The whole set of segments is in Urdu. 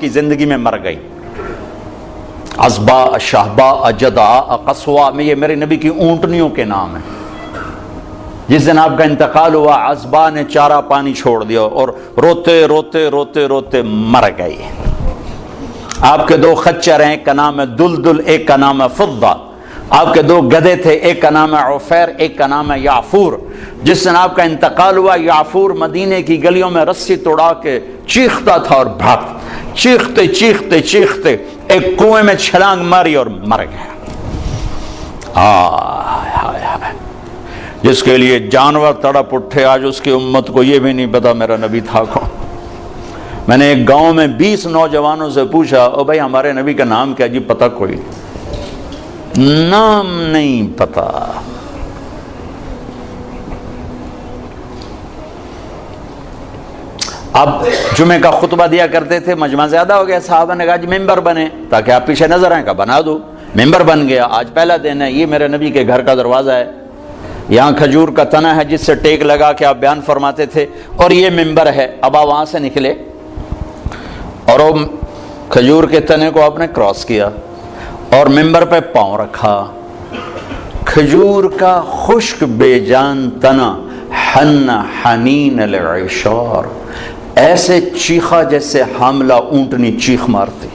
کی زندگی میں مر گئی. عزبا، شہبا، جدعا، قصوا، میں یہ میرے نبی کی اونٹنیوں کے نام ہیں. جس دن آپ کا انتقال ہوا عزبا نے چارہ پانی چھوڑ دیا اور روتے روتے روتے روتے مر گئی. آپ کے دو خچر ہیں، ایک کا نام ہے دلدل، ایک کا نام ہے فضہ. آپ کے دو گدھے تھے، ایک کا نام ہے عفیر، ایک کا نام ہے یعفور. جس دن آپ کا انتقال ہوا یعفور مدینے کی گلیوں میں رسی توڑا کے چیختا تھا اور بھاگتا. چیختے چیختے چیختے ایک کنویں میں چھلانگ ماری اور مر گیا. جس کے لیے جانور تڑپ اٹھے، آج اس کی امت کو یہ بھی نہیں پتا میرا نبی تھا کون. میں نے ایک گاؤں میں 20 نوجوانوں سے پوچھا، او بھائی ہمارے نبی کا نام کیا؟ جی پتہ کوئی نام نہیں پتا. اب جمعے کا خطبہ دیا کرتے تھے، مجمع زیادہ ہو گیا، صحابہ نے کہا جی ممبر بنے تاکہ آپ پیچھے نظر آئیں. کا بنا دو. ممبر بن گیا. آج پہلا دن ہے. یہ میرے نبی کے گھر کا دروازہ ہے، یہاں کھجور کا تنا ہے جس سے ٹیک لگا کے آپ بیان فرماتے تھے، اور یہ ممبر ہے. اب آپ وہاں سے نکلے اور وہ کھجور کے تنے کو آپ نے کراس کیا اور ممبر پہ پاؤں رکھا. کھجور کا خشک بے جان تنا حن حنین العشار، ایسے چیخا جیسے حاملہ اونٹنی چیخ مارتی.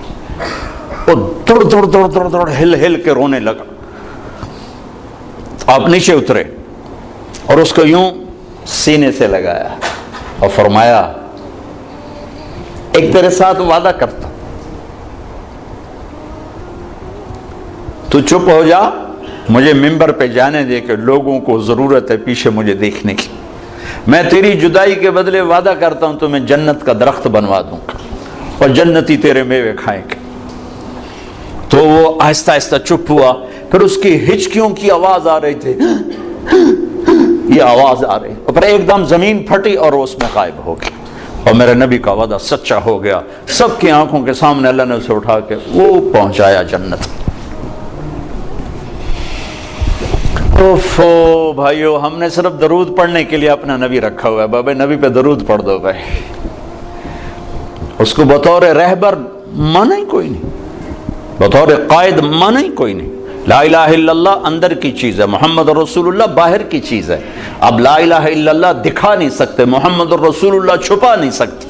وہ دوڑ دوڑ دوڑ دوڑ دوڑ ہل ہل کے رونے لگا. آپ نیچے اترے اور اس کو یوں سینے سے لگایا اور فرمایا ایک تیرے ساتھ وعدہ کرتا، تو چپ ہو جا، مجھے ممبر پہ جانے دے کہ لوگوں کو ضرورت ہے پیچھے مجھے دیکھنے کی. میں تیری جدائی کے بدلے وعدہ کرتا ہوں تمہیں جنت کا درخت بنوا دوں گا اور جنتی تیرے میوے کھائیں گے. تو وہ آہستہ آہستہ چپ ہوا. پھر اس کی ہچکیوں کی آواز آ رہی تھی، یہ آواز آ رہی، اور پھر ایک دم زمین پھٹی اور وہ اس میں غائب ہو گئی. اور میرے نبی کا وعدہ سچا ہو گیا. سب کی آنکھوں کے سامنے اللہ نے اسے اٹھا کے وہ پہنچایا جنت. اوفو بھائیو، ہم نے صرف درود پڑھنے کے لیے اپنا نبی رکھا ہوا ہے. بابا نبی پہ درود پڑھ دو بھائی. اس کو بطور رہبر مانا ہی کوئی نہیں، بطور قائد مانا ہی کوئی نہیں. لا الہ الا اللہ اندر کی چیز ہے، محمد رسول اللہ باہر کی چیز ہے. اب لا الہ الا اللہ دکھا نہیں سکتے، محمد رسول اللہ چھپا نہیں سکتے.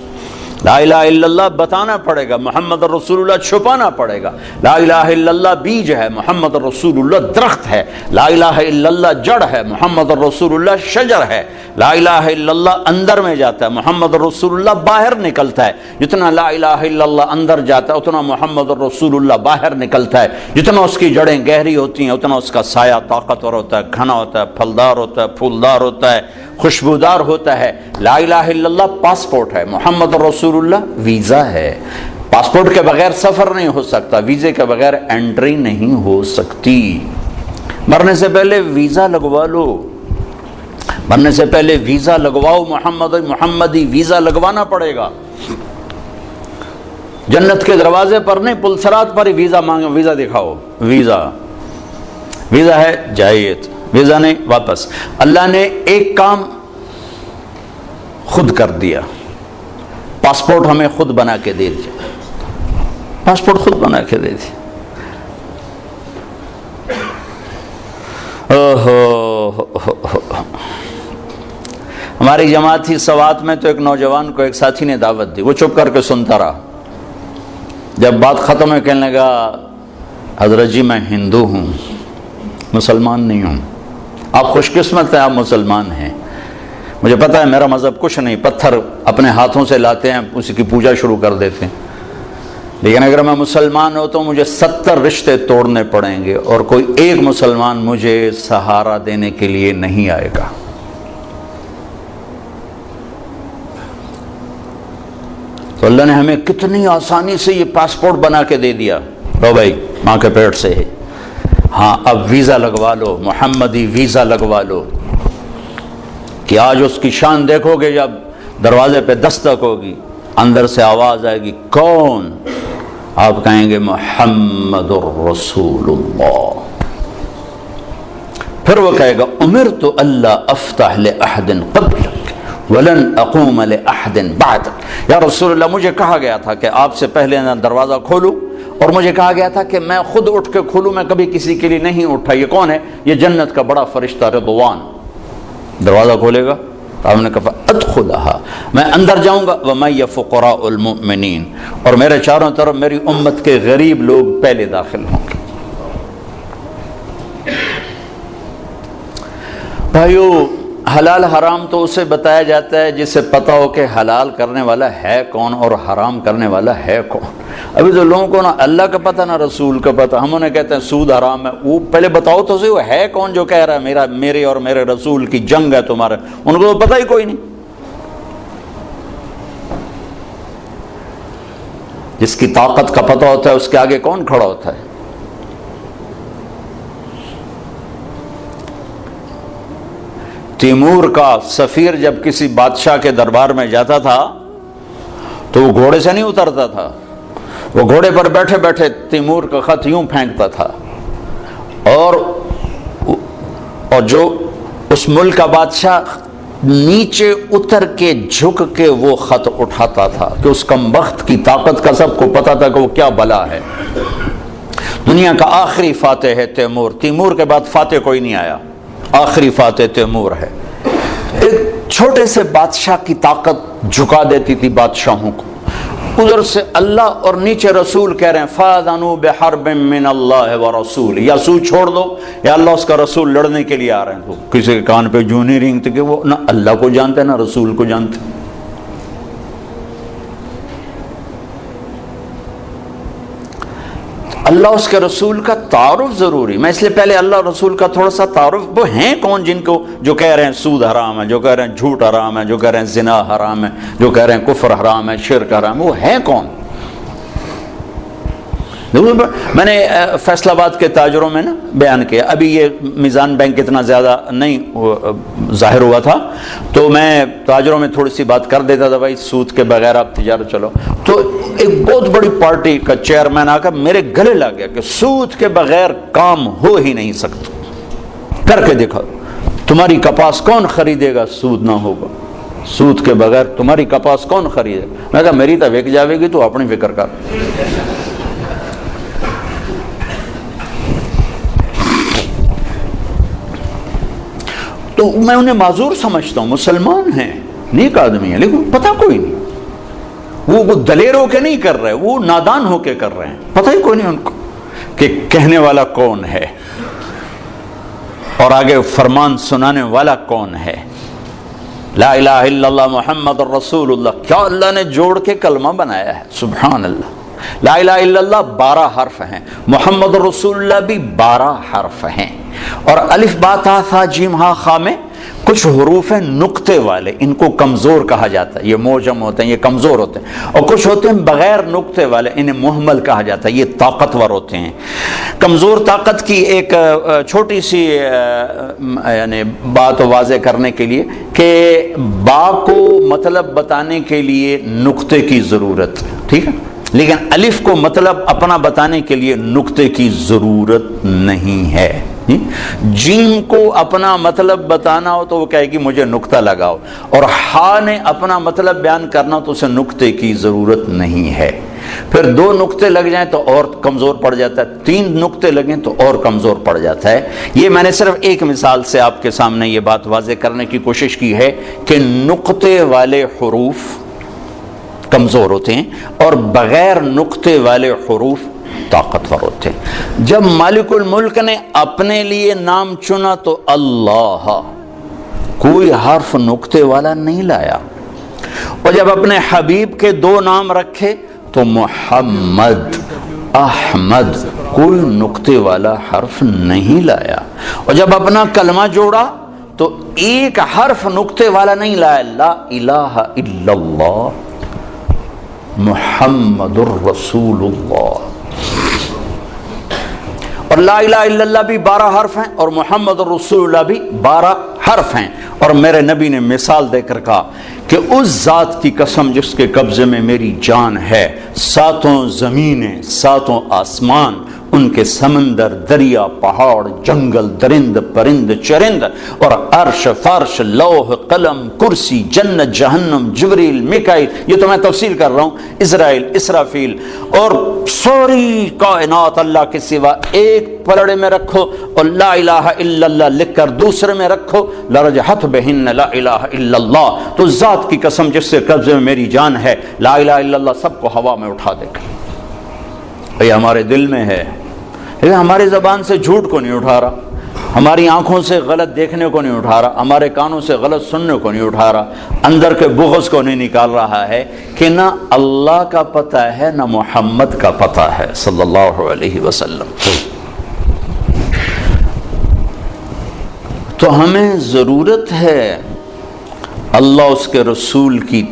لا الہ الا اللہ بتانا پڑے گا، محمد رسول اللہ چھپانا پڑے گا. لا الہ الا اللہ بیج ہے، محمد رسول اللہ درخت ہے. لا الہ الا اللہ جڑ ہے، محمد رسول اللہ شجر ہے. لا الہ الا اللہ اندر میں جاتا ہے، محمد رسول اللہ باہر نکلتا ہے. جتنا لا الہ الا اللہ اندر جاتا ہے اتنا محمد رسول اللہ باہر نکلتا ہے. جتنا اس کی جڑیں گہری ہوتی ہیں اتنا اس کا سایہ طاقتور ہوتا ہے، گھنا ہوتا ہے، پھلدار ہوتا ہے، پھولدار ہوتا ہے، خوشبودار ہوتا ہے. لا الہ الا اللہ پاسپورٹ ہے، محمد رسول اللہ ویزا ہے. پاسپورٹ کے بغیر سفر نہیں ہو سکتا، ویزے کے بغیر انٹری نہیں ہو سکتی. مرنے سے پہلے ویزا لگوا لو، مرنے سے پہلے ویزا لگواؤ. محمدی ویزا لگوانا پڑے گا. جنت کے دروازے پر نہیں، پلسرات پر ہی ویزا مانگو. ویزا دکھاؤ، ویزا ہے جائیے، ویزا نہیں واپس. اللہ نے ایک کام خود کر دیا، پاسپورٹ ہمیں خود بنا کے دے دیا. پاسپورٹ خود بنا کے دے دیا. ہماری جماعت تھی سوات میں، تو ایک نوجوان کو ایک ساتھی نے دعوت دی. وہ چپ کر کے سنتا رہا. جب بات ختم ہے کہنے لگا حضرت جی میں ہندو ہوں، مسلمان نہیں ہوں. آپ خوش قسمت ہیں، آپ مسلمان ہیں. مجھے پتہ ہے میرا مذہب کچھ نہیں، پتھر اپنے ہاتھوں سے لاتے ہیں، اسی کی پوجا شروع کر دیتے ہیں. لیکن اگر میں مسلمان ہوں تو مجھے 70 رشتے توڑنے پڑیں گے اور کوئی ایک مسلمان مجھے سہارا دینے کے لیے نہیں آئے گا. تو اللہ نے ہمیں کتنی آسانی سے یہ پاسپورٹ بنا کے دے دیا. لو بھائی ماں کے پیٹ سے ہے، ہاں اب ویزا لگوا لو، محمدی ویزا لگوا لو. کہ آج اس کی شان دیکھو گے، جب دروازے پہ دستک ہوگی اندر سے آواز آئے گی کون؟ آپ کہیں گے محمد الرسول اللہ. پھر وہ کہے گا امرت اللہ افتح لأحد قبلک ولن اقوم لأحد بعد. یا رسول اللہ مجھے کہا گیا تھا کہ آپ سے پہلے دروازہ کھولوں، اور مجھے کہا گیا تھا کہ میں خود اٹھ کے کھولوں، میں کبھی کسی کے لیے نہیں اٹھا. یہ کون ہے؟ یہ جنت کا بڑا فرشتہ رضوان دروازہ کھولے گا. آپ نے کہا ادخلها، میں اندر جاؤں گا. وَمَيَّ فُقَرَاءُ الْمُؤْمِنِينَ، اور میرے چاروں طرف میری امت کے غریب لوگ پہلے داخل ہوں گے. بھائیو، حلال حرام تو اسے بتایا جاتا ہے جسے پتہ ہو کہ حلال کرنے والا ہے کون اور حرام کرنے والا ہے کون. ابھی تو لوگوں کو نہ اللہ کا پتہ نہ رسول کا پتہ. ہم انہیں کہتے ہیں سود حرام ہے. وہ پہلے بتاؤ تو صحیح، وہ ہے کون جو کہہ رہا ہے میرے اور میرے رسول کی جنگ ہے تمہارے؟ ان کو تو پتہ ہی کوئی نہیں. جس کی طاقت کا پتہ ہوتا ہے اس کے آگے کون کھڑا ہوتا ہے؟ تیمور کا سفیر جب کسی بادشاہ کے دربار میں جاتا تھا تو وہ گھوڑے سے نہیں اترتا تھا. وہ گھوڑے پر بیٹھے بیٹھے تیمور کا خط یوں پھینکتا تھا، اور جو اس ملک کا بادشاہ نیچے اتر کے جھک کے وہ خط اٹھاتا تھا کہ اس کمبخت کی طاقت کا سب کو پتا تھا کہ وہ کیا بلا ہے. دنیا کا آخری فاتح ہے تیمور. تیمور کے بعد فاتح کوئی نہیں آیا، آخری فاتح تیمور ہے. ایک چھوٹے سے بادشاہ کی طاقت جھکا دیتی تھی بادشاہوں کو. ادھر سے اللہ اور نیچے رسول کہہ رہے ہیں فَأَذَنُوا بِحَرْبٍ مِّنَ اللَّهِ وَرَسُولِهِ، یا سود چھوڑ دو یا اللہ اس کا رسول لڑنے کے لیے آ رہے ہیں. تو کسی کے کان پہ جوں نہیں رینگتے کہ وہ نہ اللہ کو جانتے نہ رسول کو جانتے. اللہ اس کے رسول کا تعارف ضروری. میں اس لیے پہلے اللہ رسول کا تھوڑا سا تعارف، وہ ہیں کون جن کو جو کہہ رہے ہیں سود حرام ہے، جو کہہ رہے ہیں جھوٹ حرام ہے، جو کہہ رہے ہیں زنا حرام ہے، جو کہہ رہے ہیں کفر حرام ہے، شرک حرام ہے، وہ ہیں کون؟ میں نے فیصل آباد کے تاجروں میں نا بیان کیا. ابھی یہ میزان بینک اتنا زیادہ نہیں ظاہر ہوا تھا تو میں تاجروں میں تھوڑی سی بات کر دیتا تھا، بھائی سود کے بغیر آپ تجارت چلو. تو ایک بہت بڑی پارٹی کا چیئرمین آ کر میرے گلے لگ گیا کہ سود کے بغیر کام ہو ہی نہیں سکتا. کر کے دیکھا، تمہاری کپاس کون خریدے گا سود نہ ہوگا. سود کے بغیر تمہاری کپاس کون خریدے گا؟ میں کہا میری تو وک جاوے گی، تو اپنی فکر کر. تو میں انہیں معذور سمجھتا ہوں. مسلمان ہیں، نیک آدمی ہیں، لیکن پتہ کوئی نہیں. وہ دلیر ہو کے نہیں کر رہے، وہ نادان ہو کے کر رہے ہیں. پتہ ہی کوئی نہیں ان کو کہ کہنے والا کون ہے اور آگے فرمان سنانے والا کون ہے. لا الہ الا اللہ محمد الرسول اللہ، کیا اللہ نے جوڑ کے کلمہ بنایا ہے. سبحان اللہ. لا الہ الا اللہ 12 حرف ہیں، محمد الرسول اللہ بھی 12 حرف ہیں. اور الف با تا ثا جیم ہا خا میں کچھ حروف ہیں نقطے والے، ان کو کمزور کہا جاتا ہے. یہ موجم ہوتے ہیں، یہ کمزور ہوتے ہیں. اور کچھ ہوتے ہیں بغیر نقطے والے، انہیں محمل کہا جاتا ہے، یہ طاقتور ہوتے ہیں. کمزور طاقت کی ایک چھوٹی سی یعنی بات واضح کرنے کے لیے کہ با کو مطلب بتانے کے لیے نقطے کی ضرورت، ٹھیک ہے، لیکن الف کو مطلب اپنا بتانے کے لیے نقطے کی ضرورت نہیں ہے. جیم کو اپنا مطلب بتانا ہو تو وہ کہے گی مجھے نقطہ لگاؤ، اور ہا نے اپنا مطلب بیان کرنا تو اسے نقطے کی ضرورت نہیں ہے. پھر 2 نقطے لگ جائیں تو اور کمزور پڑ جاتا ہے، 3 نقطے لگیں تو اور کمزور پڑ جاتا ہے. یہ میں نے صرف ایک مثال سے آپ کے سامنے یہ بات واضح کرنے کی کوشش کی ہے کہ نقطے والے حروف کمزور ہوتے ہیں اور بغیر نقطے والے حروف طاقتور ہوتے ہیں. جب مالک الملک نے اپنے لیے نام چنا تو اللہ، کوئی حرف نقطے والا نہیں لایا. اور جب اپنے حبیب کے 2 نام رکھے تو محمد، احمد، کوئی نقطے والا حرف نہیں لایا. اور جب اپنا کلمہ جوڑا تو ایک حرف نقطے والا نہیں لایا. لا الہ الا اللہ محمد الرسول اللہ. اور لا الہ الا اللہ بھی 12 حرف ہیں اور محمد الرسول اللہ بھی 12 حرف ہیں. اور میرے نبی نے مثال دے کر کہا کہ اس ذات کی قسم جس کے قبضے میں میری جان ہے، ساتوں زمینیں، ساتوں آسمان، ان کے سمندر، دریا، پہاڑ، جنگل، درند پرند چرند، اور عرش، فرش، لوح، قلم، کرسی، جنت، جہنم، جبریل، میکائیل، یہ تو میں تفصیل کر رہا ہوں، اسرائیل، اسرافیل، اور ساری کائنات اللہ کے سوا ایک پلڑے میں رکھو اور لا الہ الا اللہ لکھ کر دوسرے میں رکھو، لرجحت بہن لا الہ الا اللہ، تو ذات کی قسم جس سے قبضے میں میری جان ہے، لا الہ الا اللہ سب کو ہوا میں اٹھا دے گا۔ یہ ہمارے دل میں ہے، یہ ہماری زبان سے جھوٹ کو نہیں اٹھا رہا، ہماری آنکھوں سے غلط دیکھنے کو نہیں اٹھا رہا، ہمارے کانوں سے غلط سننے کو نہیں اٹھا رہا، اندر کے بغض کو نہیں نکال رہا ہے کہ نہ اللہ کا پتہ ہے نہ محمد کا پتہ ہے صلی اللہ علیہ وسلم۔ تو ہمیں ضرورت ہے اللہ اس کے رسول کی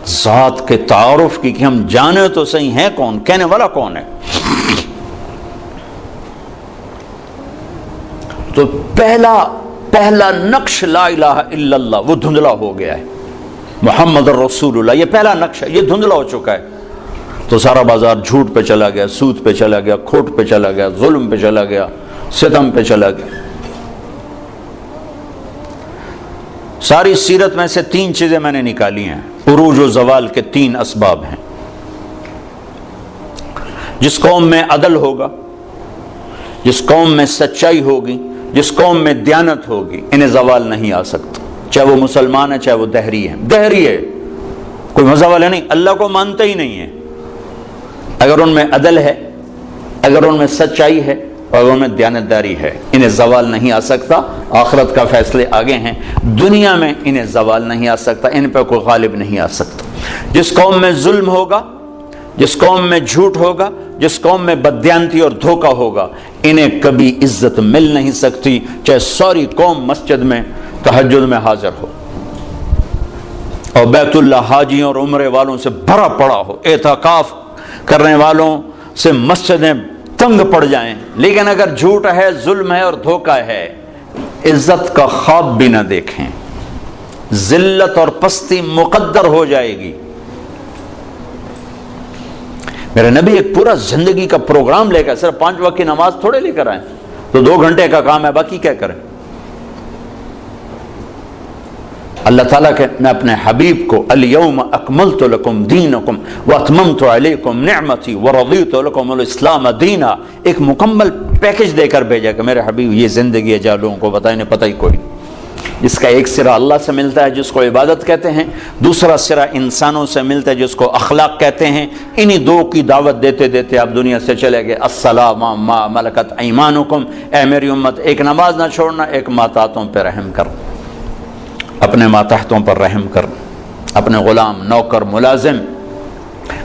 ذات کے تعارف کی، کہ ہم جانے تو صحیح ہیں کون، کہنے والا کون ہے۔ تو پہلا نقش لا الہ الا اللہ وہ دھندلا ہو گیا ہے، محمد الرسول اللہ یہ پہلا نقش ہے، یہ دھندلا ہو چکا ہے۔ تو سارا بازار جھوٹ پہ چلا گیا، سود پہ چلا گیا، کھوٹ پہ چلا گیا، ظلم پہ چلا گیا، ستم پہ چلا گیا۔ ساری سیرت میں سے 3 چیزیں میں نے نکالی ہیں، عروج و زوال کے 3 اسباب ہیں۔ جس قوم میں عدل ہوگا، جس قوم میں سچائی ہوگی، جس قوم میں دیانت ہوگی، انہیں زوال نہیں آ سکتا، چاہے وہ مسلمان ہے چاہے وہ دہری ہے۔ دہری ہے کوئی مذہب والے نہیں، اللہ کو مانتے ہی نہیں ہے، اگر ان میں عدل ہے، اگر ان میں سچائی ہے، اور ان میں دیانتداری ہے، انہیں زوال نہیں آ سکتا۔ آخرت کا فیصلے آگے ہیں، دنیا میں انہیں زوال نہیں آ سکتا، ان پہ کوئی غالب نہیں آ سکتا۔ جس قوم میں ظلم ہوگا، جس قوم میں جھوٹ ہوگا، جس قوم میں بددیانتی اور دھوکہ ہوگا، انہیں کبھی عزت مل نہیں سکتی، چاہے ساری قوم مسجد میں تہجد میں حاضر ہو اور بیت اللہ حاجیوں اور عمرے والوں سے بھرا پڑا ہو، اعتکاف کرنے والوں سے مسجدیں تنگ پڑ جائیں، لیکن اگر جھوٹ ہے، ظلم ہے اور دھوکہ ہے، عزت کا خواب بھی نہ دیکھیں، ذلت اور پستی مقدر ہو جائے گی۔ میرے نبی ایک پورا زندگی کا پروگرام لے کر، صرف 5 وقت کی نماز تھوڑے لے کر آئے، تو 2 گھنٹے کا کام ہے، باقی کیا کریں۔ اللہ تعالیٰ نے اپنے حبیب کو الیوم اکملت لکم دینکم واتممت علیکم نعمتی ورضیت لکم الاسلام دینا، ایک مکمل پیکج دے کر بھیجا کہ میرے حبیب یہ زندگی ہے، جا لوگوں کو بتائیں، پتہ ہی کوئی، جس کا ایک سرا اللہ سے ملتا ہے جس کو عبادت کہتے ہیں، دوسرا سرا انسانوں سے ملتا ہے جس کو اخلاق کہتے ہیں۔ انہی 2 کی دعوت دیتے دیتے آپ دنیا سے چلے گئے۔ السلام ما ملکت ایمانکم، اے میری امت، ایک نماز نہ چھوڑنا، ایک ماتحتوں پہ رحم کر، اپنے ماتحتوں پر رحم کر، اپنے غلام، نوکر، ملازم،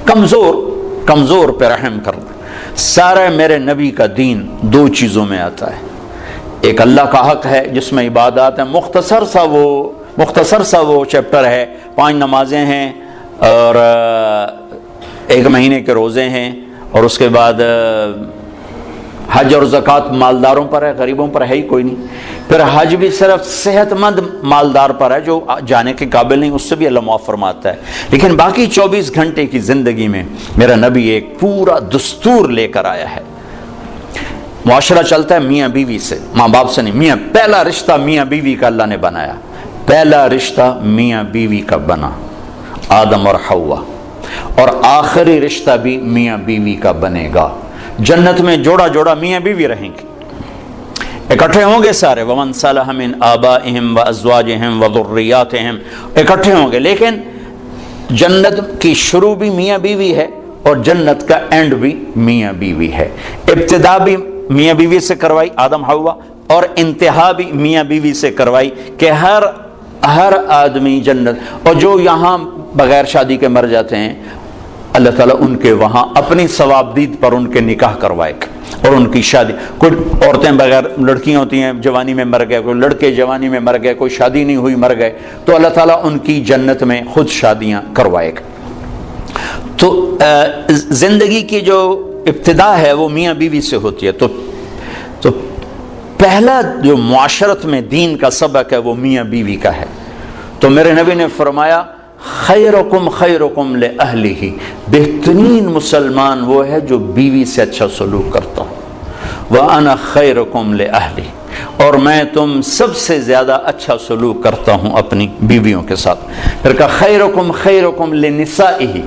کمزور پہ رحم کر۔ سارے میرے نبی کا دین 2 چیزوں میں آتا ہے، ایک اللہ کا حق ہے جس میں عبادات ہیں، مختصر سا وہ چیپٹر ہے، 5 نمازیں ہیں اور 1 مہینے کے روزے ہیں، اور اس کے بعد حج اور زکوٰۃ مالداروں پر ہے، غریبوں پر ہے ہی کوئی نہیں۔ پھر حج بھی صرف صحت مند مالدار پر ہے، جو جانے کے قابل نہیں اس سے بھی اللہ معاف فرماتا ہے۔ لیکن باقی 24 گھنٹے کی زندگی میں میرا نبی ایک پورا دستور لے کر آیا ہے۔ معاشرہ چلتا ہے میاں بیوی سے، ماں باپ سے نہیں، پہلا رشتہ میاں بیوی کا اللہ نے بنایا، پہلا رشتہ میاں بیوی کا بنا، آدم اور حوا، اور آخری رشتہ بھی میاں بیوی کا بنے گا۔ جنت میں جوڑا جوڑا میاں بیوی رہیں گے، اکٹھے ہوں گے سارے، وَمَنْ صَلَحَ مِنْ آبَائِهِمْ وَأَزْوَاجِهِمْ وَذُرِّيَّاتِهِمْ، اکٹھے ہوں گے۔ لیکن جنت کی شروع بھی میاں بیوی ہے اور جنت کا اینڈ بھی میاں بیوی ہے۔ ابتدا بھی میاں بیوی سے کروائی آدم حوا، اور انتہا بھی میاں بیوی سے کروائی کہ ہر آدمی جنت، اور جو یہاں بغیر شادی کے مر جاتے ہیں اللہ تعالیٰ ان کے وہاں اپنی ثوابدید پر ان کے نکاح کروائے گا اور ان کی شادی۔ کوئی عورتیں بغیر، لڑکیاں ہوتی ہیں جوانی میں مر گئے، کوئی لڑکے جوانی میں مر گئے، کوئی شادی نہیں ہوئی مر گئے، تو اللہ تعالیٰ ان کی جنت میں خود شادیاں کروائے گا۔ تو زندگی کی جو ابتدا ہے وہ میاں بیوی سے ہوتی ہے۔ تو پہلا جو معاشرت میں دین کا سبق ہے وہ میاں بیوی کا ہے۔ تو میرے نبی نے فرمایا خیرکم خیرکم لأہلہ، بہترین مسلمان وہ ہے جو بیوی سے اچھا سلوک کرتا ہو، وَأَنَا خَيْرُكُمْ لِأَهْلِي، اور میں تم سب سے زیادہ اچھا سلوک کرتا ہوں اپنی بیویوں کے ساتھ۔ پھر کہا خیرکم خیرکم لنسائہ،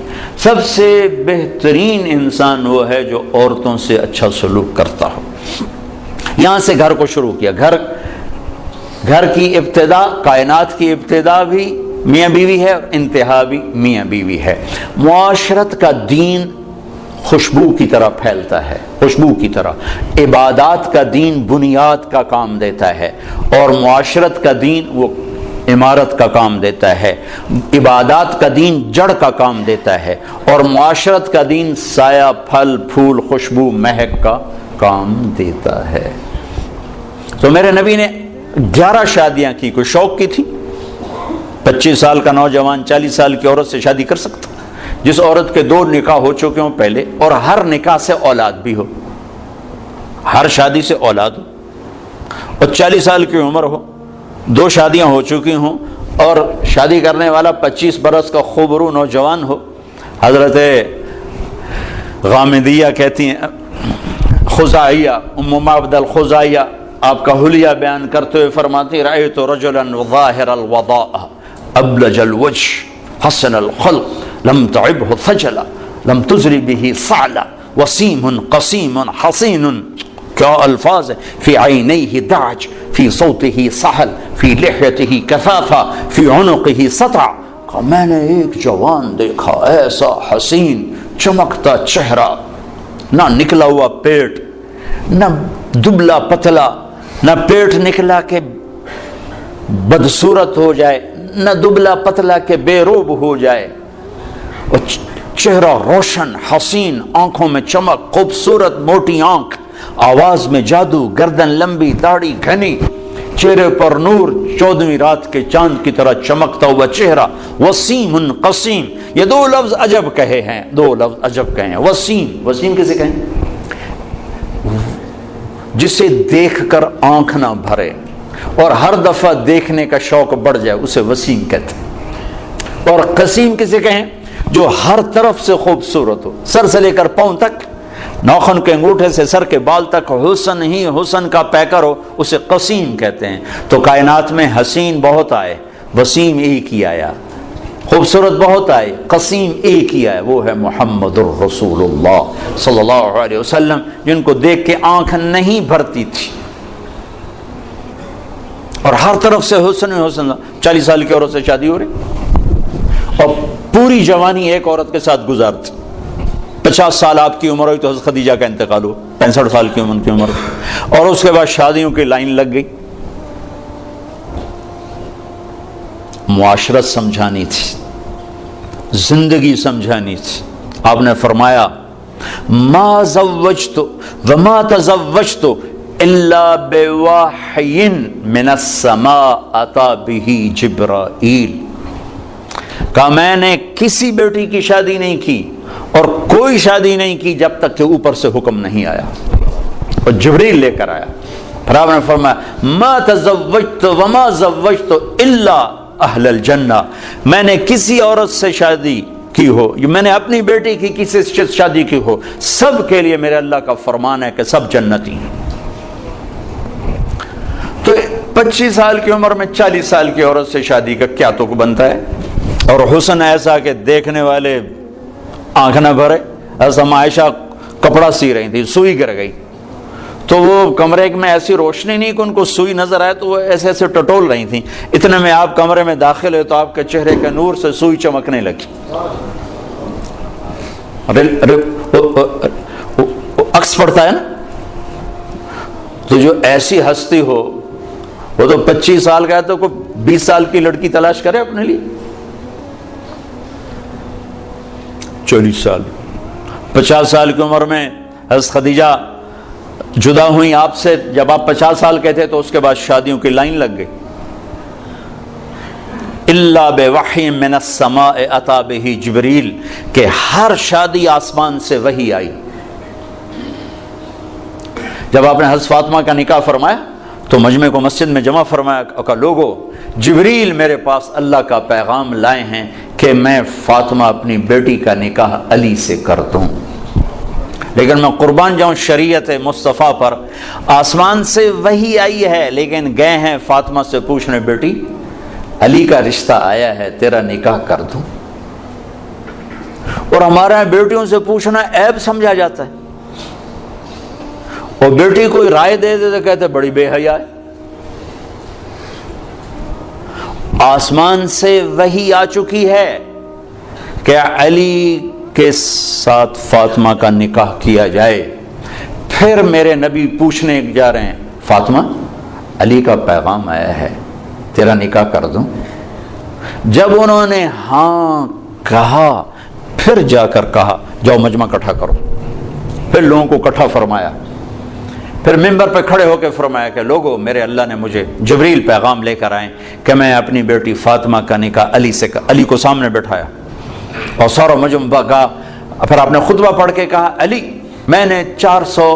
سب سے بہترین انسان وہ ہے جو عورتوں سے اچھا سلوک کرتا ہو۔ یہاں سے گھر کو شروع کیا۔ گھر کی ابتدا، کائنات کی ابتدا بھی میاں بیوی ہے اور انتہا بھی میاں بیوی ہے۔ معاشرت کا دین خوشبو کی طرح پھیلتا ہے، خوشبو کی طرح۔ عبادات کا دین بنیاد کا کام دیتا ہے، اور معاشرت کا دین وہ عمارت کا کام دیتا ہے۔ عبادات کا دین جڑ کا کام دیتا ہے، اور معاشرت کا دین سایہ، پھل پھول، خوشبو، مہک کا کام دیتا ہے۔ تو میرے نبی نے 11 شادیاں کی۔ کوئی شوق کی تھی؟ 25 سال کا نوجوان 40 سال کی عورت سے شادی کر سکتا؟ جس عورت کے 2 نکاح ہو چکے ہوں پہلے، اور ہر نکاح سے اولاد بھی ہو، ہر شادی سے اولاد ہو، اور 40 سال کی عمر ہو، 2 شادیاں ہو چکی ہوں، اور شادی کرنے والا 25 برس کا خوبرو نوجوان ہو۔ حضرت غامدیہ کہتی ہیں، خزائیہ، ام معبد الخزائیہ آپ کا حلیہ بیان کرتے ہوئے فرماتی، رأیت رجلا ظاہر الوضاء ابلج الوجه حسن الخلق لم تعبه ثجلا لم تزری به صعلا وسیم قسیم حسین، کیا الفاظ ہے، فی عینیہ دعج فی صوتہ سہل فی لحیتہ کثافہ فی عنقہ سطع۔ میں نے ایک جوان دیکھا ایسا حسین چمکتا چہرہ، نہ نکلا ہوا پیٹ، نہ دبلا پتلا، نہ پیٹ نکلا کہ بدصورت ہو جائے، نہ دبلا پتلا کہ بے روب ہو جائے، اور چہرہ روشن حسین، آنکھوں میں چمک، خوبصورت موٹی آنکھ، آواز میں جادو، گردن لمبی، داڑھی گھنی، چہرے پر نور، 14ویں رات کے چاند کی طرح چمکتا ہوا چہرہ، وسیم قسیم۔ یہ 2 لفظ عجب کہے ہیں، 2 لفظ عجب کہے ہیں۔ وسیم، وسیم کسے کہیں؟ جسے دیکھ کر آنکھ نہ بھرے اور ہر دفعہ دیکھنے کا شوق بڑھ جائے، اسے وسیم کہتے ہیں۔ اور قسیم کسے کہیں؟ جو ہر طرف سے خوبصورت ہو، سر سے لے کر پاؤں تک، ناخن کے انگوٹھے سے سر کے بال تک حسن ہی حسن کا پیکر ہو، اسے قسیم کہتے ہیں۔ تو کائنات میں حسین بہت آئے، وسیم ایک ہی آیا، خوبصورت بہت آئے، قسیم ایک ہی آیا، وہ ہے محمد الرسول اللہ صلی اللہ علیہ وسلم، جن کو دیکھ کے آنکھ نہیں بھرتی تھی، اور ہر طرف سے حسن ہی حسن۔ 40 سال کی عورت سے شادی ہو رہی، اور پوری جوانی ایک عورت کے ساتھ گزارتی۔ 50 سال آپ کی عمر ہوئی تو حضرت خدیجہ کا انتقال ہوا، 65 سال کی عمر ہوئی، اور اس کے بعد شادیوں کی لائن لگ گئی۔ معاشرت سمجھانی تھی، زندگی سمجھانی تھی۔ آپ نے فرمایا ما زوجت وما تزوجت الا بوحی من السماء اتی به جبرائیل۔ کہا میں نے کسی بیٹی کی شادی نہیں کی اور کوئی شادی نہیں کی جب تک کہ اوپر سے حکم نہیں آیا، اور جبریل لے کر آیا۔ پھر آپ نے فرمایا ما تزوجت وما زوجت الا اہل الجنہ، میں نے کسی عورت سے شادی کی ہو، میں نے اپنی بیٹی کی کسی سے شادی کی ہو، سب کے لیے میرے اللہ کا فرمان ہے کہ سب جنتی ہیں۔ تو 25 سال کی عمر میں 40 سال کی عورت سے شادی کا کیا تک بنتا ہے؟ اور حسن ایسا کہ دیکھنے والے آنکھ نہ بھرے۔ ایسا عائشہ کپڑا سی رہی تھی، سوئی گر گئی، تو وہ کمرے میں ایسی روشنی نہیں کہ ان کو سوئی نظر آئے، تو وہ ایسے ایسے ٹٹول رہی تھیں۔ اتنے میں آپ کمرے میں داخل ہوئے تو آپ کے چہرے کے نور سے سوئی چمکنے لگی۔ عکس پڑتا ہے نا، تو جو ایسی ہستی ہو وہ تو 25 سال کا ہے تو کوئی 20 سال کی لڑکی تلاش کرے اپنے لیے۔ 40 سال 50 سال کی عمر میں حضرت خدیجہ جدا ہوئی آپ سے، جب آپ 50 سال کے تھے، تو اس کے بعد شادیوں کی لائن لگ گئی۔ الا بوحی من السماء اتی به جبریل، کہ ہر شادی آسمان سے وحی آئی۔ جب آپ نے حضرت فاطمہ کا نکاح فرمایا تو مجمع کو مسجد میں جمع فرمایا کہ لوگو، جبریل میرے پاس اللہ کا پیغام لائے ہیں کہ میں فاطمہ اپنی بیٹی کا نکاح علی سے کر دوں، لیکن میں قربان جاؤں شریعت مصطفیٰ پر، آسمان سے وحی آئی ہے لیکن گئے ہیں فاطمہ سے پوچھنے، بیٹی علی کا رشتہ آیا ہے، تیرا نکاح کر دوں۔ اور ہمارے یہاں بیٹیوں سے پوچھنا عیب سمجھا جاتا ہے، اور بیٹی کوئی رائے دے دے تو کہتے بڑی بے حیا ہے۔ آسمان سے وحی آ چکی ہے کہ علی کے ساتھ فاطمہ کا نکاح کیا جائے، پھر میرے نبی پوچھنے جا رہے ہیں، فاطمہ علی کا پیغام آیا ہے، تیرا نکاح کر دوں؟ جب انہوں نے ہاں کہا، پھر جا کر کہا جاؤ مجمع اکٹھا کرو، پھر لوگوں کو اکٹھا فرمایا، پھر ممبر پہ کھڑے ہو کے فرمایا کہ لوگو، میرے اللہ نے مجھے جبریل پیغام لے کر آئے کہ میں اپنی بیٹی فاطمہ کا نکاح علی سے علی کو سامنے بٹھایا اور سارا مجمع کا، پھر آپ نے خطبہ پڑھ کے کہا، علی میں نے 400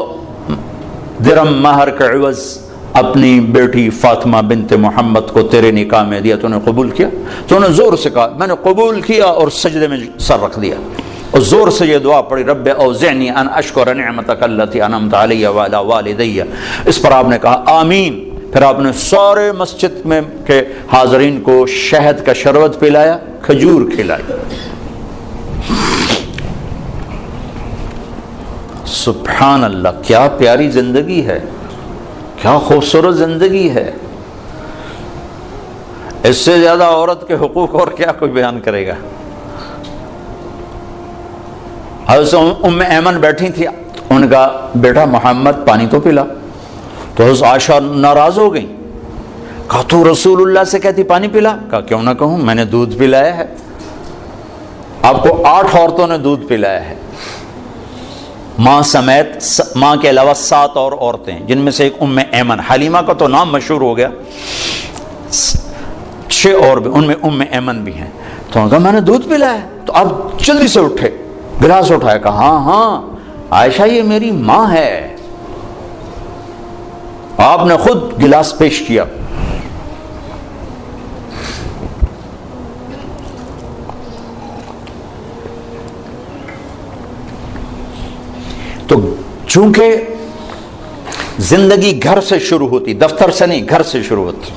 درہم مہر کے عوض اپنی بیٹی فاطمہ بنت محمد کو تیرے نکاح میں دیا، تو نے قبول کیا؟ تو نے زور سے کہا میں نے قبول کیا، اور سجدے میں سر رکھ دیا اور زور سے یہ دعا پڑھی، رب اوزعنی ان اشکر نعمتک التی انعمت علی وعلی والدی، اس پر آپ نے کہا آمین۔ پھر آپ نے سارے مسجد میں کے حاضرین کو شہد کا شربت پلایا، کھجور کھلائی۔ سبحان اللہ، کیا پیاری زندگی ہے، کیا خوبصورت زندگی ہے، اس سے زیادہ عورت کے حقوق اور کیا کوئی بیان کرے گا۔ حضرت ام ایمن بیٹھی تھی، ان کا بیٹا محمد پانی تو پلا، تو حضرت عائشہ ناراض ہو گئی، کہا تو رسول اللہ سے کہتی پانی پلا؟ کہا کیوں نہ کہوں، میں نے دودھ پلایا ہے، آپ کو 8 عورتوں نے دودھ پلایا ہے، ماں سمیت، ماں کے علاوہ 7 اور عورتیں، جن میں سے ایک ام ایمن، حلیمہ کا تو نام مشہور ہو گیا، 6 اور بھی، ان میں ام ایمن بھی ہیں۔ تو انہوں نے کہا میں نے دودھ پلایا ہے، تو آپ جلدی سے اٹھے، گلاس اٹھایا، کہا ہاں ہاں عائشہ یہ میری ماں ہے، آپ نے خود گلاس پیش کیا۔ تو چونکہ زندگی گھر سے شروع ہوتی، دفتر سے نہیں، گھر سے شروع ہوتی۔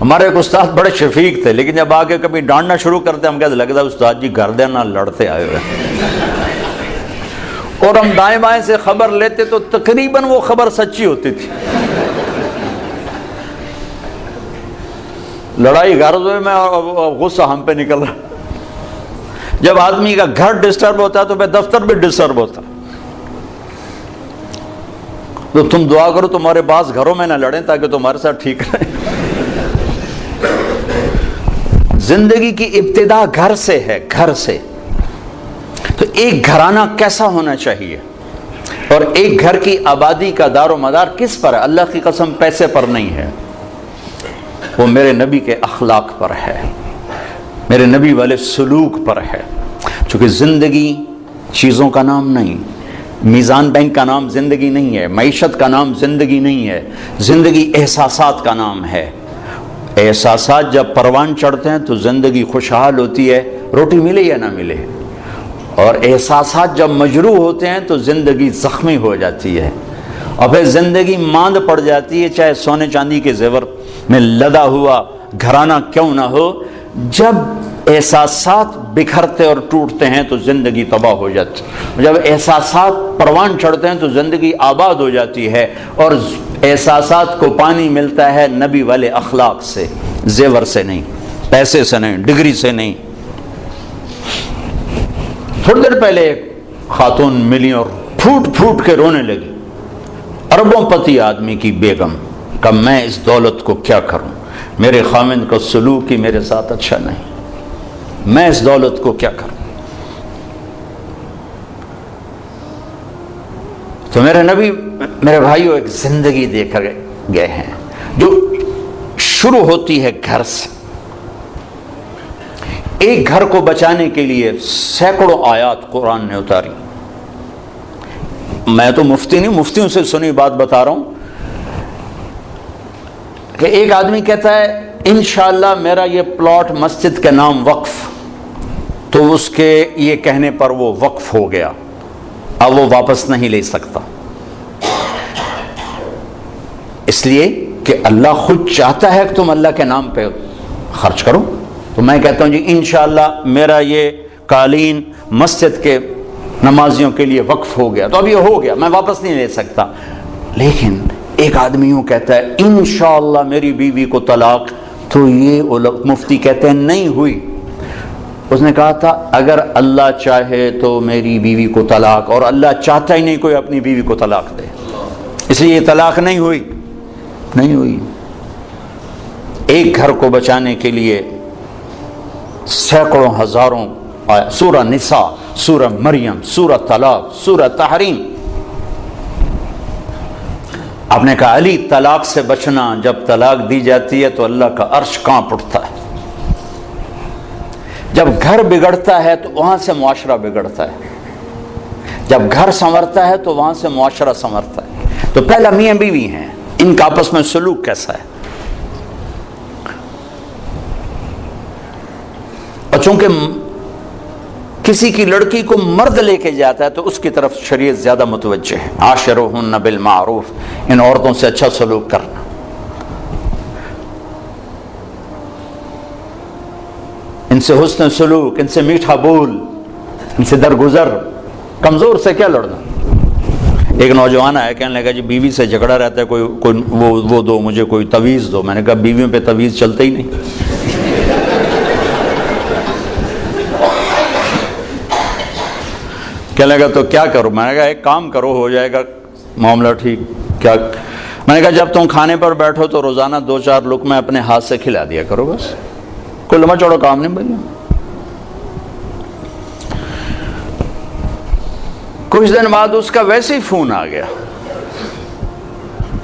ہمارے ایک استاد بڑے شفیق تھے، لیکن جب آگے کبھی ڈانٹنا شروع کرتے ہم کہتے لگتا استاد جی گھر دینا لڑتے آئے ہوئے، اور ہم دائیں بائیں سے خبر لیتے تو تقریباً وہ خبر سچی ہوتی تھی۔ لڑائی گھر میں اور غصہ ہم پہ نکل رہا، جب آدمی کا گھر ڈسٹرب ہوتا ہے تو پھر دفتر بھی ڈسٹرب ہوتا، تو تم دعا کرو تمہارے باس گھروں میں نہ لڑیں تاکہ تمہارے ساتھ ٹھیک رہے۔ زندگی کی ابتدا گھر سے ہے، گھر سے۔ تو ایک گھرانہ کیسا ہونا چاہیے، اور ایک گھر کی آبادی کا دار و مدار کس پر ہے؟ اللہ کی قسم پیسے پر نہیں ہے، وہ میرے نبی کے اخلاق پر ہے، میرے نبی والے سلوک پر ہے۔ چونکہ زندگی چیزوں کا نام نہیں، میزان بینک کا نام زندگی نہیں ہے، معیشت کا نام زندگی نہیں ہے، زندگی احساسات کا نام ہے۔ احساسات جب پروان چڑھتے ہیں تو زندگی خوشحال ہوتی ہے، روٹی ملے یا نہ ملے، اور احساسات جب مجروح ہوتے ہیں تو زندگی زخمی ہو جاتی ہے، اور پھر زندگی ماند پڑ جاتی ہے، چاہے سونے چاندی کے زیور میں لدا ہوا گھرانہ کیوں نہ ہو۔ جب احساسات بکھرتے اور ٹوٹتے ہیں تو زندگی تباہ ہو جاتی ہے، جب احساسات پروان چڑھتے ہیں تو زندگی آباد ہو جاتی ہے، اور احساسات کو پانی ملتا ہے نبی والے اخلاق سے، زیور سے نہیں، پیسے سے نہیں، ڈگری سے نہیں۔ تھوڑی دیر پہلے ایک خاتون ملی اور پھوٹ پھوٹ کے رونے لگی، اربوں پتی آدمی کی بیگم، کہ میں اس دولت کو کیا کروں، میرے خامند کا سلوک ہی میرے ساتھ اچھا نہیں، میں اس دولت کو کیا کروں۔ تو میرے نبی، میرے بھائیوں، ایک زندگی دے کر گئے ہیں جو شروع ہوتی ہے گھر سے۔ ایک گھر کو بچانے کے لیے سینکڑوں آیات قرآن نے اتاری۔ میں تو مفتی نہیں، مفتیوں سے سنی بات بتا رہا ہوں، کہ ایک آدمی کہتا ہے انشاءاللہ میرا یہ پلاٹ مسجد کے نام وقف، تو اس کے یہ کہنے پر وہ وقف ہو گیا، اب وہ واپس نہیں لے سکتا، اس لیے کہ اللہ خود چاہتا ہے کہ تم اللہ کے نام پہ خرچ کرو۔ تو میں کہتا ہوں جی انشاءاللہ میرا یہ قالین مسجد کے نمازیوں کے لیے وقف ہو گیا، تو اب یہ ہو گیا، میں واپس نہیں لے سکتا۔ لیکن ایک آدمی یوں کہتا ہے انشاءاللہ میری بیوی کو طلاق، تو یہ مفتی کہتے ہیں نہیں ہوئی۔ اس نے کہا تھا اگر اللہ چاہے تو میری بیوی کو طلاق، اور اللہ چاہتا ہی نہیں کوئی اپنی بیوی کو طلاق دے، اس لیے یہ طلاق نہیں ہوئی، نہیں ہوئی۔ ایک گھر کو بچانے کے لیے سینکڑوں ہزاروں آیا، سورہ نساء، سورہ مریم، سورہ طلاق، سورہ تحریم۔ آپ نے کہا علی طلاق سے بچنا، جب طلاق دی جاتی ہے تو اللہ کا عرش کانپ اٹھتا ہے، جب گھر بگڑتا ہے تو وہاں سے معاشرہ بگڑتا ہے، جب گھر سنورتا ہے تو وہاں سے معاشرہ سنورتا ہے۔ تو پہلا میاں بیوی ہیں، ان کا آپس میں سلوک کیسا ہے؟ اور چونکہ کسی کی لڑکی کو مرد لے کے جاتا ہے تو اس کی طرف شریعت زیادہ متوجہ ہے، عاشروہن بالمعروف، ان عورتوں سے اچھا سلوک کرنا۔ ان سے حسن سلوک، ان سے میٹھا بول، ان سے درگزر، کمزور سے کیا لڑنا۔ ایک نوجوان آیا کہنے لگا جی بیوی سے جھگڑا رہتا ہے، کوئی وہ دو مجھے، کوئی تویز دو۔ میں نے کہا بیویوں پہ تویز چلتے ہی نہیں۔ کہنے لگا تو کیا کروں؟ میں نے کہا ایک کام کرو، ہو جائے گا معاملہ ٹھیک۔ کیا؟ میں نے کہا جب تم کھانے پر بیٹھو تو روزانہ 2-4 لقمے اپنے ہاتھ سے کھلا دیا کرو، بس کوئی لمبا چوڑا کام نہیں بھائی۔ کچھ دن بعد اس کا ویسے ہی فون آ گیا،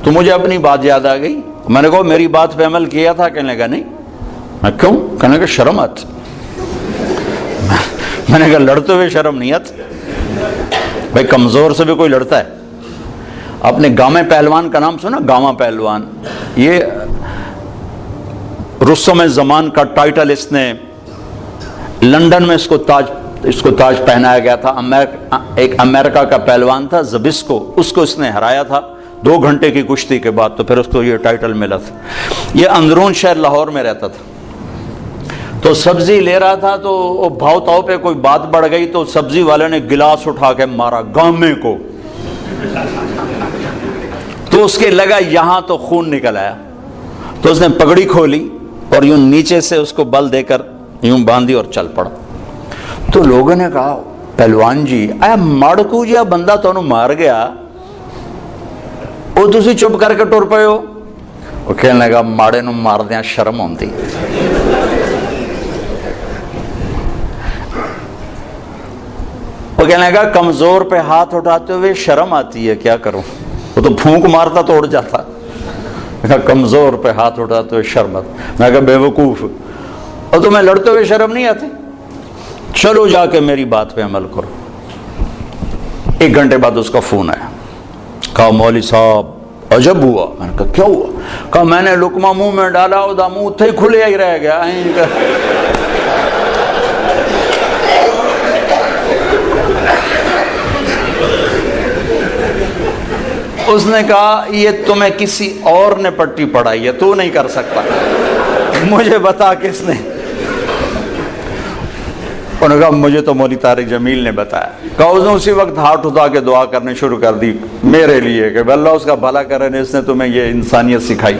تو مجھے اپنی بات یاد آ گئی۔ میں نے کہا میری بات پہ عمل کیا تھا؟ کہنے لگا نہیں۔ میں کیوں؟ کہنے لگا شرم آتی۔ میں نے کہا لڑتے ہوئے شرم نہیں آتی؟ بھائی کمزور سے بھی کوئی لڑتا ہے؟ آپ نے گامے پہلوان کا نام سنا؟ گاما پہلوان، یہ رستم زمان کا ٹائٹل، اس نے لندن میں اس کو تاج پہنایا گیا تھا۔ ایک امریکہ کا پہلوان تھا زبسکو، اس کو اس نے ہرایا تھا 2 گھنٹے کی کشتی کے بعد، تو پھر اس کو یہ ٹائٹل ملا تھا۔ یہ اندرون شہر لاہور میں رہتا تھا، تو سبزی لے رہا تھا، تو بھاؤ تاؤ پہ کوئی بات بڑھ گئی تو سبزی والے نے گلاس اٹھا کے مارا گامے کو، تو اس کے لگا یہاں تو خون نکل آیا، تو اس نے پگڑی کھولی اور یوں نیچے سے اس کو بل دے کر یوں باندھی اور چل پڑا۔ تو لوگوں نے کہا پہلوان جی اے مڑکو جیا بندہ تو مار گیا، وہ تسی چپ کر کے ٹر پے ہو؟ وہ کہنے لگا ماڑے نو مار دیا شرم ہوندی۔ وہ کہنے لگا کمزور پہ ہاتھ اٹھاتے ہوئے شرم آتی ہے، کیا کروں؟ وہ تو پھونک مارتا تو اڑ جاتا۔ کمزور پہ ہاتھ اٹھاتے ہوئے شرم آتی۔ میں کہا بے وقوف، اور تمہیں لڑتے ہوئے شرم نہیں آتی؟ چلو جا کے میری بات پہ عمل کرو۔ 1 گھنٹے بعد اس کا فون آیا، کہا مولوی صاحب عجب ہوا۔ میں نے کہا کیا ہوا؟ کہا میں نے لقمہ منہ میں ڈالا، ادا منہ تھے کھلے ہی رہ گیا۔ اس نے کہا یہ تمہیں کسی اور نے پٹی پڑھائی ہے، تو نہیں کر سکتا، مجھے بتا کس نے؟ انہوں نے کہا مجھے تو مولوی طارق جمیل نے بتایا۔ کہا اس نے اسی وقت ہاتھ اٹھا کے دعا کرنے شروع کر دی میرے لیے کہ اللہ اس کا بھلا کرے، اس نے تمہیں یہ انسانیت سکھائی۔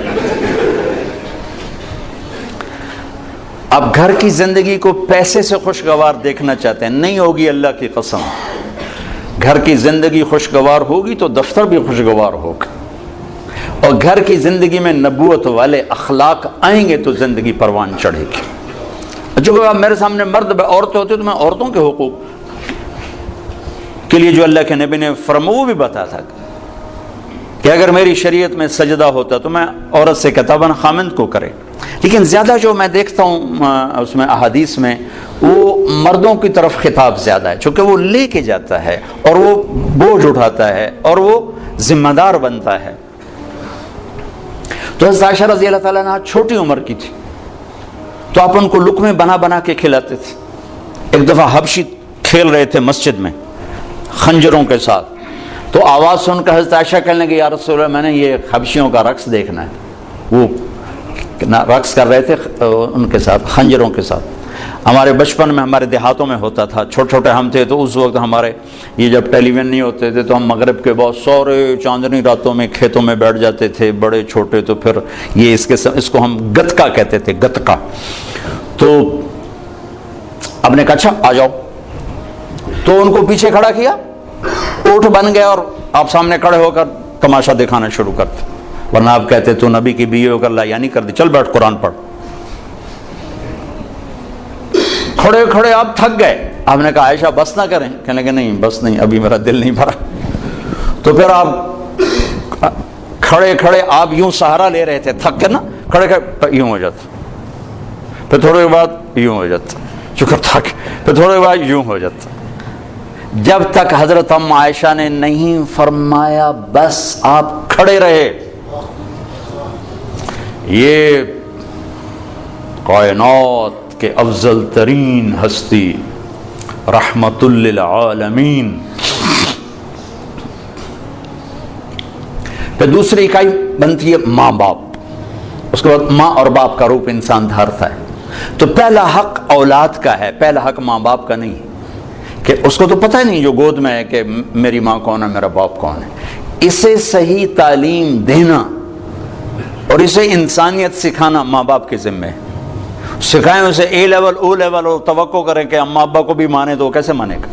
اب گھر کی زندگی کو پیسے سے خوشگوار دیکھنا چاہتے ہیں، نہیں ہوگی اللہ کی قسم۔ گھر کی زندگی خوشگوار ہوگی تو دفتر بھی خوشگوار ہوگا، اور گھر کی زندگی میں نبوت والے اخلاق آئیں گے تو زندگی پروان چڑھے گی۔ جو کہ میرے سامنے مرد عورتیں ہوتی تو میں عورتوں کے حقوق کے لیے جو اللہ کے نبی نے فرمایا وہ بھی بتا تھا کہ اگر میری شریعت میں سجدہ ہوتا تو میں عورت سے کہتا خامند کو کرے، لیکن زیادہ جو میں دیکھتا ہوں اس میں احادیث میں وہ مردوں کی طرف خطاب زیادہ ہے، چونکہ وہ لے کے جاتا ہے اور وہ بوجھ اٹھاتا ہے اور وہ ذمہ دار بنتا ہے۔ تو حضرت عائشہ رضی اللہ تعالیٰ عنہ چھوٹی عمر کی تھی، تو آپ ان کو لقمے بنا بنا کے کھلاتے تھے۔ ایک دفعہ حبشی کھیل رہے تھے مسجد میں خنجروں کے ساتھ، تو آواز سن کر حضرت عائشہ کہنے لگی یا رسول اللہ میں نے یہ حبشیوں کا رقص دیکھنا ہے۔ وہ رقص کر رہے تھے ان کے ساتھ خنجروں کے ساتھ۔ ہمارے بچپن میں ہمارے دیہاتوں میں ہوتا تھا، چھوٹے چھوٹے ہم تھے تو اس وقت ہمارے یہ جب ٹیلی ویژن نہیں ہوتے تھے تو ہم مغرب کے بہت سارے چاندنی راتوں میں کھیتوں میں بیٹھ جاتے تھے بڑے چھوٹے، تو پھر یہ اس کو ہم گتکا کہتے تھے، گتکا۔ تو اب نے کہا اچھا آ جاؤ، تو ان کو پیچھے کھڑا کیا، اونٹ بن گئے اور آپ سامنے کھڑے ہو کر تماشا دکھانا شروع کرتے، ورنہ آپ کہتے تو نبی کی بیوی ہو کر لا یعنی کر دی، چل بیٹھ قرآن پڑھ۔ کھڑے کھڑے آپ تھک گئے، آپ نے کہا عائشہ بس نہ کریں، کہنے لگے نہیں بس نہیں، ابھی میرا دل نہیں بھرا۔ تو پھر آپ کھڑے کھڑے آپ یوں سہارا لے رہے تھے، تھک کے نا، کھڑے کھڑے یوں ہو جاتا، پھر تھوڑے بعد یوں ہو جاتا، چونکہ تھک، پھر تھوڑے بعد یوں ہو جاتا، جب تک حضرت ام عائشہ نے نہیں فرمایا بس آپ کھڑے رہے۔ یہ کائنات کہ افضل ترین ہستی رحمت للعالمین۔ پھر دوسری اکائی بنتی ہے ماں باپ، اس کے بعد ماں اور باپ کا روپ انسان دھارتا ہے۔ تو پہلا حق اولاد کا ہے، پہلا حق ماں باپ کا نہیں، کہ اس کو تو پتہ ہی نہیں جو گود میں ہے کہ میری ماں کون ہے میرا باپ کون ہے۔ اسے صحیح تعلیم دینا اور اسے انسانیت سکھانا ماں باپ کے ذمہ ہے۔ سکھائیں اسے اے لیول او لیول اور توقع کریں کہ اماں ابا کو بھی مانے تو وہ کیسے مانے گا۔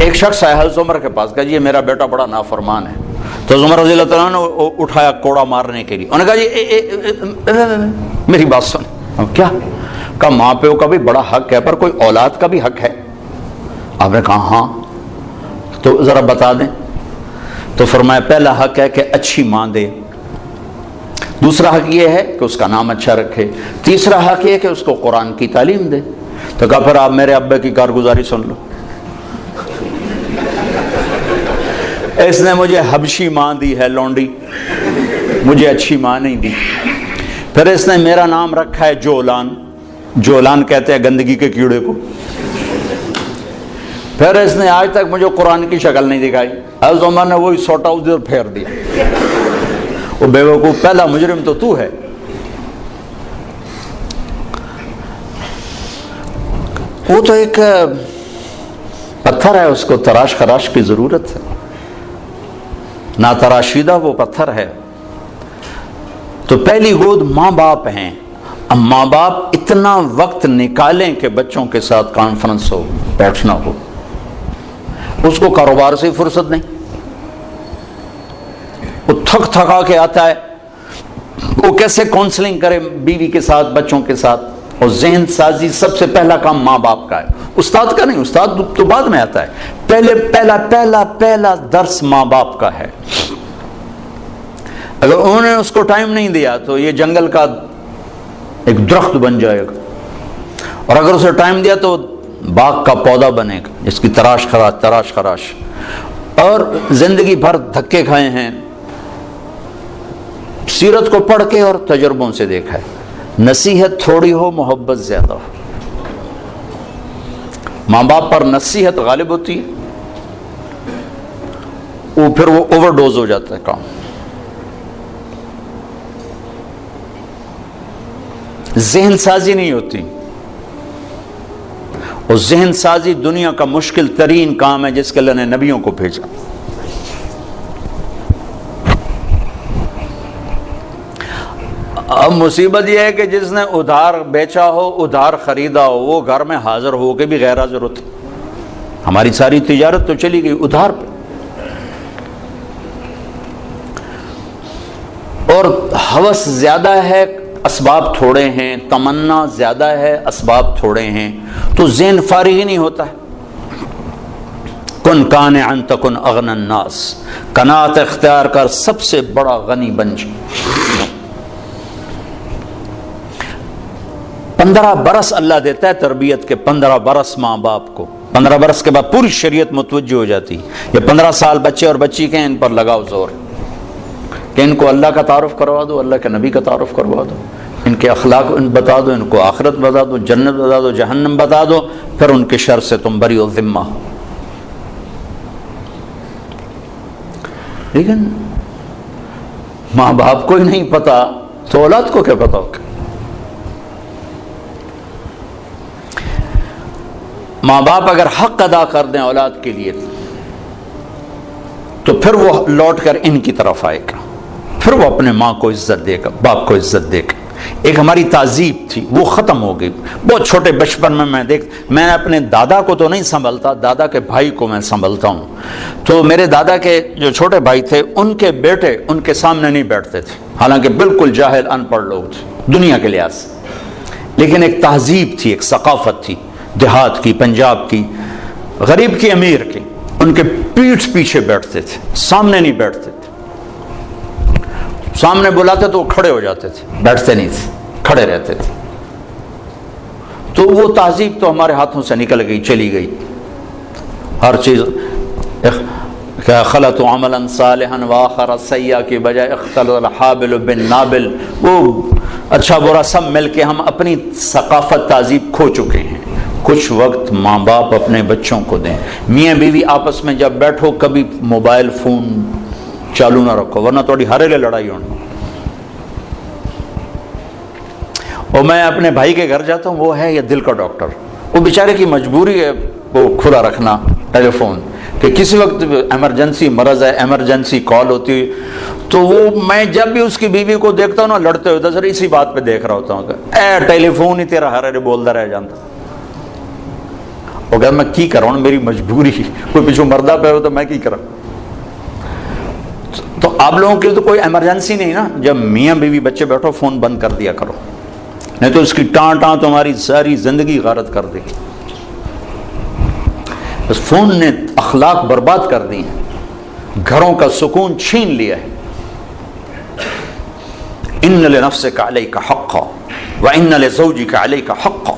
ایک شخص آیا حضرت عمر کے پاس، کہا جی میرا بیٹا بڑا نافرمان ہے، تو حضرت عمر رضی اللہ تعالیٰ نے اٹھایا کوڑا مارنے کے لیے، انہوں نے کہا جی میری بات سن، کیا کہا ماں پیو کا بھی بڑا حق ہے پر کوئی اولاد کا بھی حق ہے۔ آپ نے کہا ہاں، تو ذرا بتا دیں۔ تو فرمایا پہلا حق ہے کہ اچھی ماں دے، دوسرا حق یہ ہے کہ اس کا نام اچھا رکھے، تیسرا حق یہ کہ اس کو قرآن کی تعلیم دے۔ تو کہا پھر آپ میرے ابے کی کارگزاری سن لو، اس نے مجھے حبشی ماں دی ہے لونڈی، مجھے اچھی ماں نہیں دی۔ پھر اس نے میرا نام رکھا ہے جولان، جولان کہتے ہیں گندگی کے کیڑے کو۔ پھر اس نے آج تک مجھے قرآن کی شکل نہیں دکھائی۔ حضرت عمر نے وہی سوٹا ادھر پھیر دیا، وہ بے وقوف پہلا مجرم تو ہے۔ وہ تو ایک پتھر ہے، اس کو تراش خراش کی ضرورت ہے، نہ تراشیدہ وہ پتھر ہے۔ تو پہلی گود ماں باپ ہیں۔ اب ماں باپ اتنا وقت نکالیں کہ بچوں کے ساتھ کانفرنس ہو، بیٹھنا ہو، اس کو کاروبار سے فرصت نہیں، وہ تھک تھکا کے آتا ہے، وہ کیسے کاؤنسلنگ کرے بیوی کے ساتھ بچوں کے ساتھ۔ اور ذہن سازی سب سے پہلا کام ماں باپ کا ہے، استاد کا نہیں، استاد تو بعد میں آتا ہے، پہلے پہلا درس ماں باپ کا ہے۔ اگر انہوں نے اس کو ٹائم نہیں دیا تو یہ جنگل کا ایک درخت بن جائے گا، اور اگر اسے ٹائم دیا تو باغ کا پودا بنے گا جس کی تراش خراش۔ اور زندگی بھر دھکے کھائے ہیں، سیرت کو پڑھ کے اور تجربوں سے دیکھا ہے، نصیحت تھوڑی ہو محبت زیادہ ہو۔ ماں باپ پر نصیحت غالب ہوتی ہے، پھر وہ اوور ڈوز ہو جاتا ہے کام۔ ذہن سازی نہیں ہوتی، اور ذہن سازی دنیا کا مشکل ترین کام ہے جس کے اللہ نے نبیوں کو بھیجا۔ اب مصیبت یہ ہے کہ جس نے ادھار بیچا ہو، ادھار خریدا ہو، وہ گھر میں حاضر ہو کے بھی غیر حاضر ہوتا۔ ہماری ساری تجارت تو چلی گئی ادھار پہ، اور ہوس زیادہ ہے اسباب تھوڑے ہیں، تمنا زیادہ ہے اسباب تھوڑے ہیں، تو ذہن فارغ ہی نہیں ہوتا ہے۔ کن قانعا تکن اغنى الناس، قناعت اختیار کر سب سے بڑا غنی بن جا۔ 15 برس اللہ دیتا ہے تربیت کے، 15 برس ماں باپ کو، 15 برس کے بعد پوری شریعت متوجہ ہو جاتی. یہ 15 سال بچے اور بچی کے ہیں، ان پر لگاؤ زور کہ ان کو اللہ کا تعارف کروا دو، اللہ کے نبی کا تعارف کروا دو، ان کے اخلاق بتا دو، ان کو آخرت بتا دو، جنت بتا دو، جہنم بتا دو، پھر ان کے شر سے تم بری و ذمہ. لیکن ماں باپ کو ہی نہیں پتا تو اولاد کو کیا پتا ہوگا؟ ماں باپ اگر حق ادا کر دیں اولاد کے لیے تو پھر وہ لوٹ کر ان کی طرف آئے گا، پھر وہ اپنے ماں کو عزت دے گا، باپ کو عزت دے گا. ایک ہماری تہذیب تھی وہ ختم ہو گئی. بہت چھوٹے بچپن میں میں اپنے دادا کو تو نہیں سنبھلتا، دادا کے بھائی کو میں سنبھلتا ہوں. تو میرے دادا کے جو چھوٹے بھائی تھے ان کے بیٹے ان کے سامنے نہیں بیٹھتے تھے، حالانکہ بالکل جاہل ان پڑھ لوگ تھے دنیا کے لحاظ سے، لیکن ایک تہذیب تھی، ایک ثقافت تھی دیہات کی، پنجاب کی، غریب کی، امیر کی. ان کے پیٹھ پیچھے بیٹھتے تھے، سامنے نہیں بیٹھتے تھے. سامنے بلاتے تو وہ کھڑے ہو جاتے تھے، بیٹھتے نہیں تھے، کھڑے رہتے تھے. تو وہ تہذیب تو ہمارے ہاتھوں سے نکل گئی، چلی گئی. ہر چیز خلط عملا صالحا واخر سیئا کی بجائے اختلط الحابل بالنابل. وہ اچھا برا سب مل کے ہم اپنی ثقافت تہذیب کھو چکے ہیں. کچھ وقت ماں باپ اپنے بچوں کو دیں. میاں بیوی آپس میں جب بیٹھو کبھی موبائل فون چالو نہ رکھو ورنہ تھوڑی ہرے لے لڑائی ہونی. اور میں اپنے بھائی کے گھر جاتا ہوں، وہ ہے یہ دل کا ڈاکٹر، وہ بیچارے کی مجبوری ہے وہ کھلا رکھنا ٹیلی فون کہ کسی وقت ایمرجنسی مرض ہے، ایمرجنسی کال ہوتی ہے. تو وہ میں جب بھی اس کی بیوی کو دیکھتا ہوں نا لڑتے ہوئے، سر اسی بات پہ دیکھ رہا ہوتا ہوں کہ اے ٹیلی فون ہی تیرا ہر بولتا رہ جاتا. وہ کہتا میں کی کروں، میری مجبوری، کوئی پیچھو مردہ پہ ہو تو میں کی کروں. تو آپ لوگوں کے تو کوئی ایمرجنسی نہیں نا، جب میاں بیوی بچے بیٹھو فون بند کر دیا کرو، نہیں تو اس کی ٹان ٹان تمہاری ساری زندگی غارت کر دے گی. اس فون نے اخلاق برباد کر دی ہیں، گھروں کا سکون چھین لیا ہے. ان لنفسک علیک حقا وان لزوجک علیک حقا.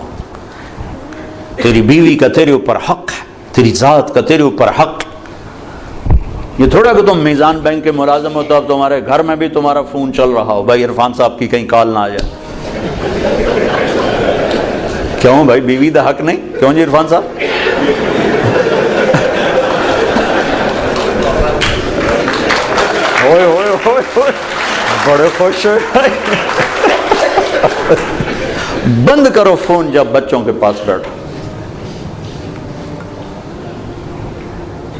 تیری بیوی کا تیرے اوپر حق ہے، تیری ذات کا تیرے اوپر حق. یہ تھوڑا کہ تم میزان بینک کے ملازم ہو تو اب تمہارے گھر میں بھی تمہارا فون چل رہا ہو، بھائی عرفان صاحب کی کہیں کال نہ آ جائے. کیوں بھائی بیوی دا حق نہیں؟ کیوں جی عرفان صاحب؟ ہوئے ہوئے ہوئے ہوئے بڑے خوش ہوئے. بند کرو فون جب بچوں کے پاس بیٹھو.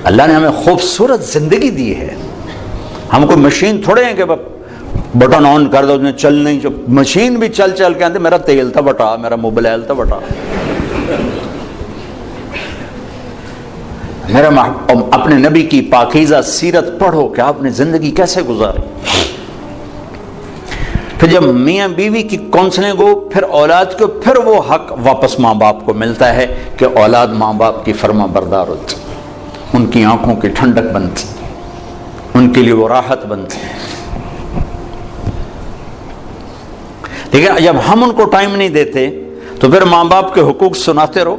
اللہ نے ہمیں خوبصورت زندگی دی ہے. ہم کوئی مشین تھوڑے ہیں کہ بٹن آن کر دو چل نہیں. جو مشین بھی چل چل کے آتے میرا تیل تھا بٹا، میرا موبائل تھا بٹا. میرا اپنے نبی کی پاکیزہ سیرت پڑھو کہ آپ نے زندگی کیسے گزاری. پھر جب میاں بیوی کی کونسلنگ ہو پھر اولاد کو، پھر وہ حق واپس ماں باپ کو ملتا ہے کہ اولاد ماں باپ کی فرما بردار ہوتی، ان کی آنکھوں کی ٹھنڈک بنتی، ان کے لیے وہ راحت بنتی. لیکن جب ہم ان کو ٹائم نہیں دیتے تو پھر ماں باپ کے حقوق سناتے رہو.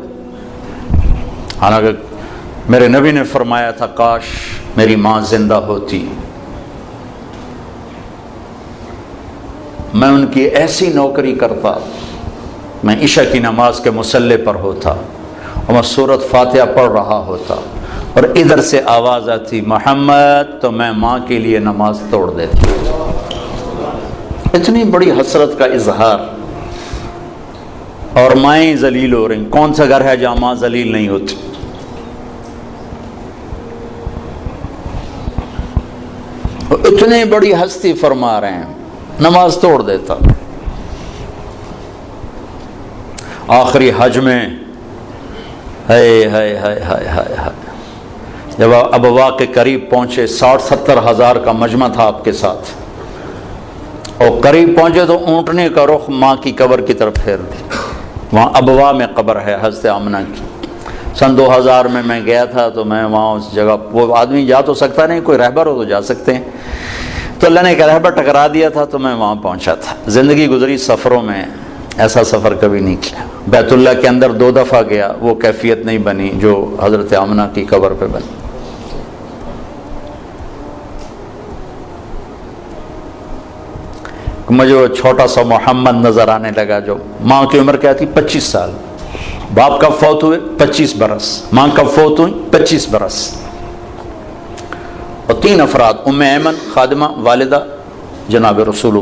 حالانکہ میرے نبی نے فرمایا تھا کاش میری ماں زندہ ہوتی، میں ان کی ایسی نوکری کرتا، میں عشاء کی نماز کے مصلی پر ہوتا اور میں سورۃ فاتحہ پڑھ رہا ہوتا اور ادھر سے آواز آتی محمد، تو میں ماں کے لیے نماز توڑ دیتا. اتنی بڑی حسرت کا اظہار. اور مائیں ذلیل ہو رہی. کون سا گھر ہے جہاں ماں ذلیل نہیں ہوتی؟ اتنی بڑی ہستی فرما رہے ہیں نماز توڑ دیتا. آخری حج میں جب ابوا کے قریب پہنچے، 60-70 ہزار کا مجمع تھا آپ کے ساتھ، اور قریب پہنچے تو اونٹنے کا رخ ماں کی قبر کی طرف پھیر دی. وہاں ابوا میں قبر ہے حضرت آمنہ کی. سن 2000 میں گیا تھا تو میں وہاں اس جگہ، وہ آدمی جا تو سکتا نہیں، کوئی رہبر ہو تو جا سکتے ہیں، تو اللہ نے ایک رہبر ٹکرا دیا تھا تو میں وہاں پہنچا تھا. زندگی گزری سفروں میں، ایسا سفر کبھی نہیں کیا. بیت اللہ کے اندر 2 دفعہ گیا, وہ کیفیت نہیں بنی جو حضرت آمنہ کی قبر پہ بنی. مجھے وہ چھوٹا سا محمد نظر آنے لگا, جو ماں کی عمر کیا تھی 25 سال, باپ کب فوت ہوئے 25 برس, ماں کب فوت ہوئی 25 برس, اور 3 افراد, ام ایمن خادمہ والدہ جناب رسول اللہ